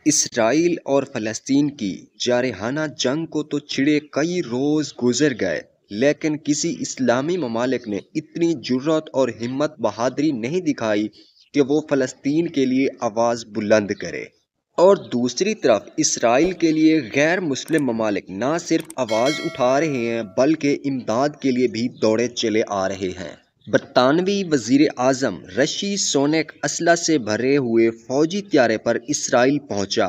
اسرائیل اور فلسطین کی جارحانہ جنگ کو تو چھڑے کئی روز گزر گئے، لیکن کسی اسلامی ممالک نے اتنی جرأت اور ہمت بہادری نہیں دکھائی کہ وہ فلسطین کے لیے آواز بلند کرے۔ اور دوسری طرف اسرائیل کے لیے غیر مسلم ممالک نہ صرف آواز اٹھا رہے ہیں بلکہ امداد کے لیے بھی دوڑے چلے آ رہے ہیں۔ برطانوی وزیر اعظم رشی سونیک اسلحہ سے بھرے ہوئے فوجی طیارے پر اسرائیل پہنچا۔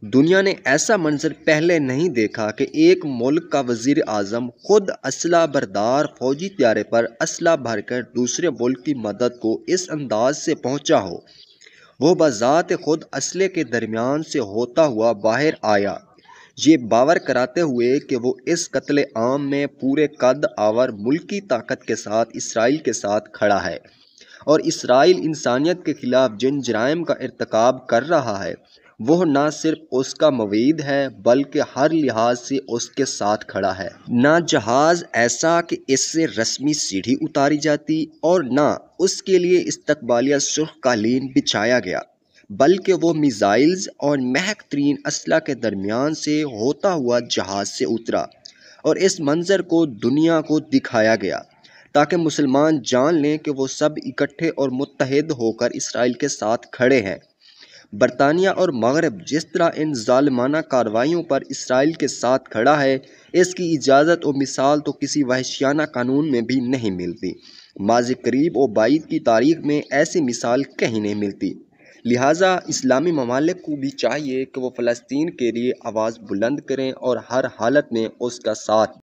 دنیا نے ایسا منظر پہلے نہیں دیکھا کہ ایک ملک کا وزیر اعظم خود اسلحہ بردار فوجی طیارے پر اسلحہ بھر کر دوسرے ملک کی مدد کو اس انداز سے پہنچا ہو۔ وہ بذات خود اسلحے کے درمیان سے ہوتا ہوا باہر آیا، یہ باور کراتے ہوئے کہ وہ اس قتل عام میں پورے قد آور ملکی طاقت کے ساتھ اسرائیل کے ساتھ کھڑا ہے، اور اسرائیل انسانیت کے خلاف جن جرائم کا ارتکاب کر رہا ہے وہ نہ صرف اس کا معید ہے بلکہ ہر لحاظ سے اس کے ساتھ کھڑا ہے۔ نہ جہاز ایسا کہ اس سے رسمی سیڑھی اتاری جاتی اور نہ اس کے لیے استقبالیہ سرخ قالین بچھایا گیا، بلکہ وہ میزائلز اور مہک ترین اسلحہ کے درمیان سے ہوتا ہوا جہاز سے اترا، اور اس منظر کو دنیا کو دکھایا گیا تاکہ مسلمان جان لیں کہ وہ سب اکٹھے اور متحد ہو کر اسرائیل کے ساتھ کھڑے ہیں۔ برطانیہ اور مغرب جس طرح ان ظالمانہ کارروائیوں پر اسرائیل کے ساتھ کھڑا ہے، اس کی اجازت و مثال تو کسی وحشیانہ قانون میں بھی نہیں ملتی۔ ماضی قریب و بعید کی تاریخ میں ایسی مثال کہیں نہیں ملتی۔ لہٰذا اسلامی ممالک کو بھی چاہیے کہ وہ فلسطین کے لیے آواز بلند کریں اور ہر حالت میں اس کا ساتھ